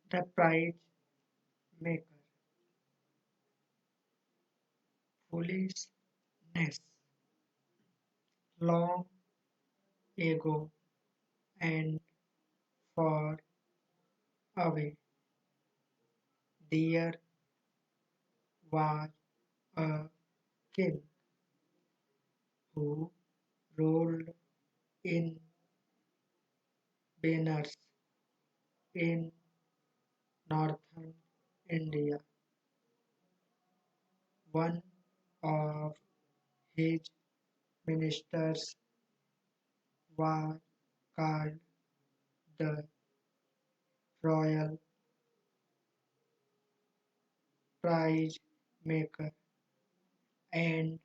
The prize maker, foolishness, long ago and far away, there was a king who ruled in Benares in northern India. One of his ministers was called the royal prize maker, and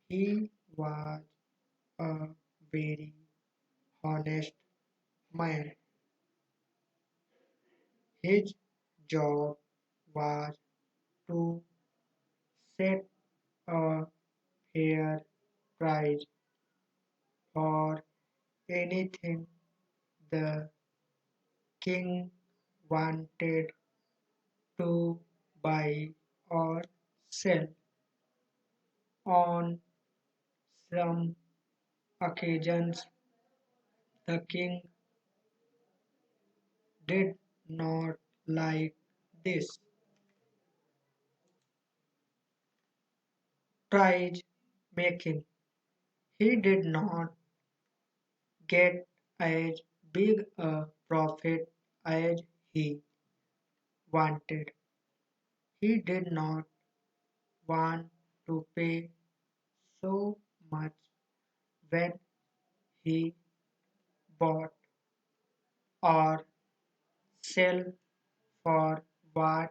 he was a very honest man. His job was to set a fair price for anything the king wanted to buy or sell. On some occasions, the king did not like this prize making. He did not get as big a profit as he wanted. He did not want to pay so much when he bought or sell for what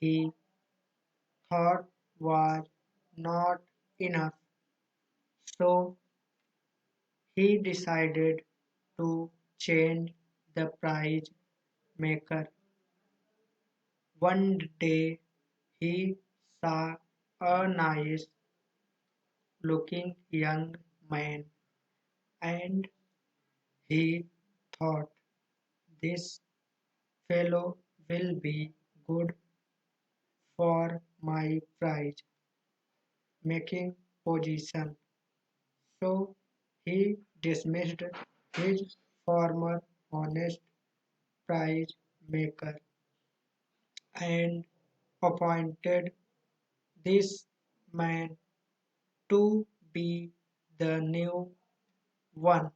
he thought was not enough. So he decided to change the price maker. One day he saw a nice looking young man and he thought this fellow will be good for my prize making position. So he dismissed his former honest prize maker and appointed this man to be the new one.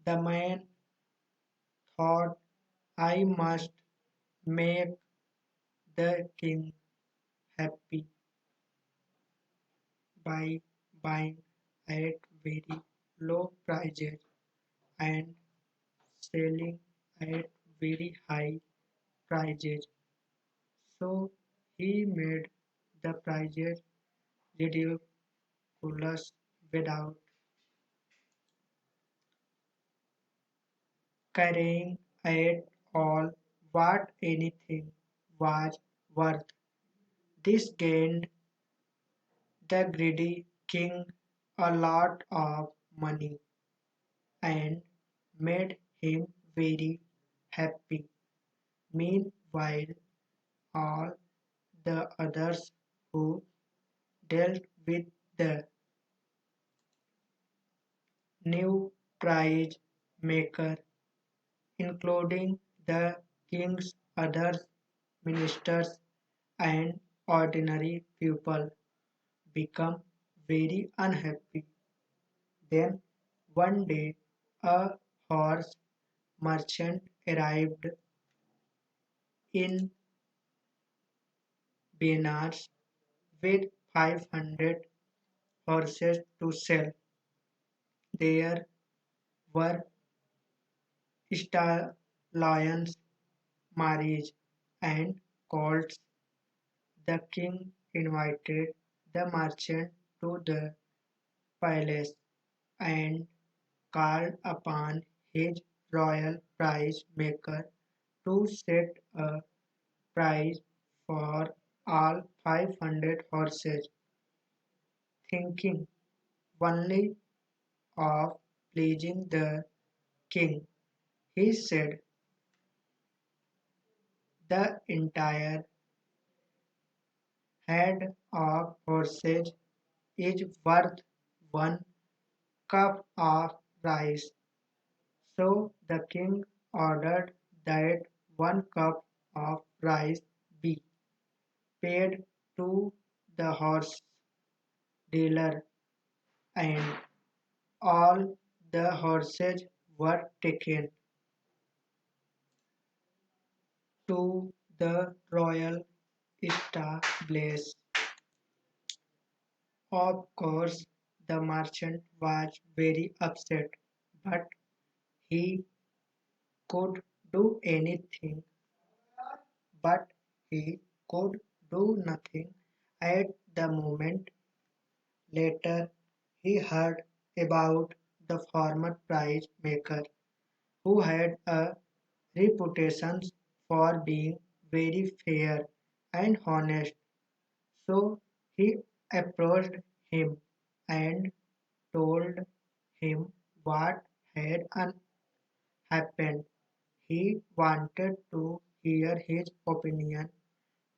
The man thought, I must make the king happy by buying at very low prices and selling at very high prices. So he made the prices ridiculous without caring at all what anything was worth. This gained the greedy king a lot of money and made him very happy. Meanwhile, all the others who dealt with the new prize maker, including the king's other ministers and ordinary people, become very unhappy. Then one day a horse merchant arrived in Benares with 500 horses to sell. There were stallions, marriage, and colts. The king invited the merchant to the palace and called upon his royal prize maker to set a price for all 500 horses, thinking only of pleasing the king. He said, the entire head of horses is worth 1 cup of rice. So the king ordered that 1 cup of rice be paid to the horse dealer, and all the horses were taken to the royal stables. Of course, the merchant was very upset, but he could do anything, but he could do nothing at the moment. Later, he heard about the former prize maker, who had a reputation for being very fair and honest. So he approached him and told him what had happened. He wanted to hear his opinion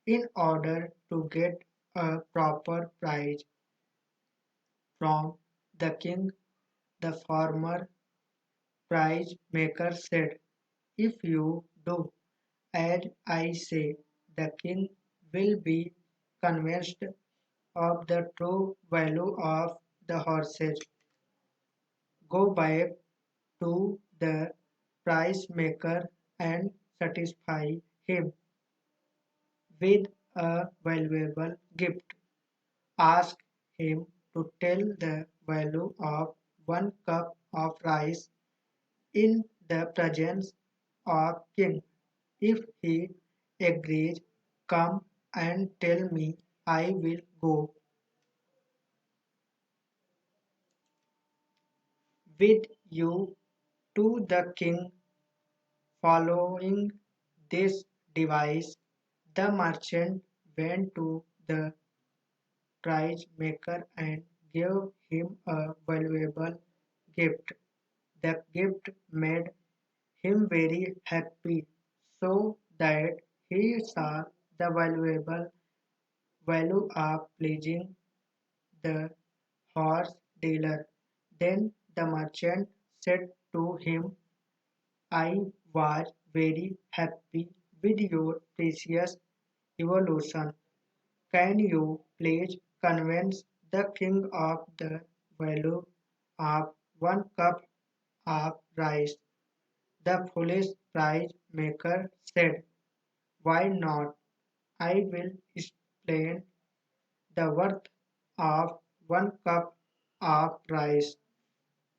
in order to get a proper prize from the king. The former prize maker said, if you do as I say, the king will be convinced of the true value of the horses. Go back to the prize maker and satisfy him with a valuable gift. Ask him to tell the value of 1 cup of rice in the presence of king. If he agrees, come and tell me, I will go with you to the king. Following this device, the merchant went to the prize maker and gave him a valuable gift. The gift made him very happy, so that he saw the valuable value of pleasing the horse dealer. Then the merchant said to him, I was very happy with your precious evolution. Can you please convince the king of the value of 1 cup of rice? The foolish prize maker said, why not? I will explain the worth of 1 cup of rice.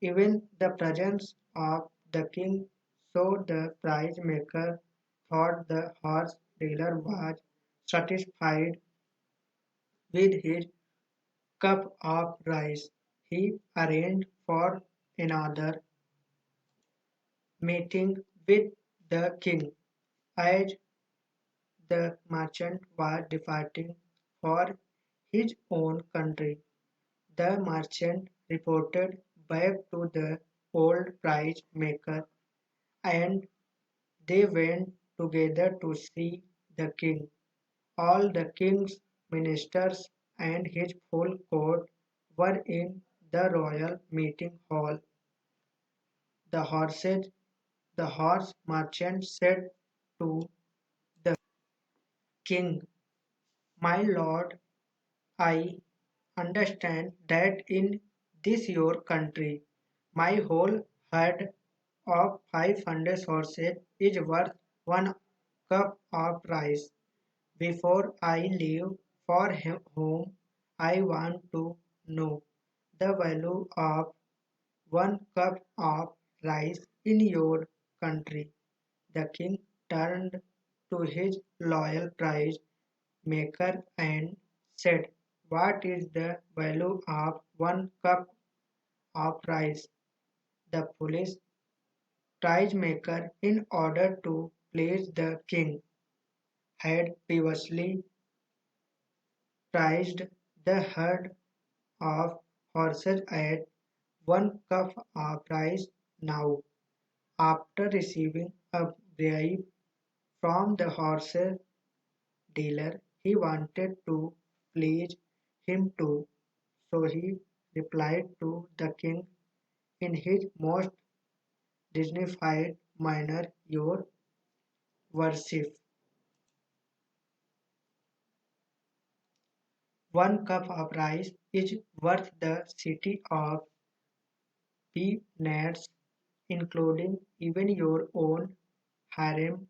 Even the presence of the king, so the prize maker thought the horse dealer was satisfied with his cup of rice. He arranged for another meeting with the king. As the merchant was departing for his own country, the merchant reported back to the old prize maker, and they went together to see the king. All the king's ministers and his full court were in the royal meeting hall. The horses, the horse merchant said to the king, my lord, I understand that in this your country, my whole herd of 500 horses is worth 1 cup of rice. Before I leave for home, I want to know the value of 1 cup of rice in your country. The king turned to his loyal prize maker and said, what is the value of 1 cup of rice? The foolish prize maker, in order to please the king, had previously priced the herd of horses at 1 cup of rice. Now, After receiving a bribe from the horse dealer, he wanted to please him too, so he replied to the king in his most dignified manner, "Your worship, 1 cup of rice is worth the city of peanuts, including even your own harem,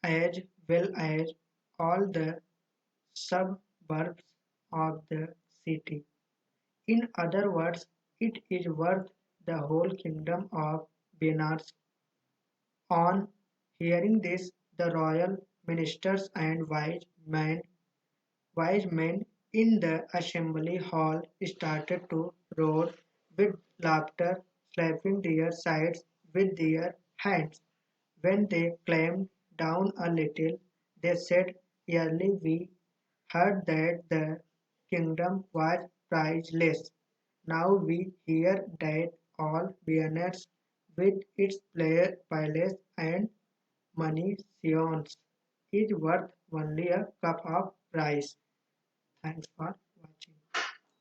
as well as all the suburbs of the city. In other words, it is worth the whole kingdom of Benares." On hearing this, the royal ministers and wise men in the assembly hall started to roar with laughter, slapping their sides with their hands. When they calmed down a little, they said, "Early we heard that the kingdom was priceless. Now we hear that all Bearnets, with its palace and mansions, is worth only a cup of rice." Thanks for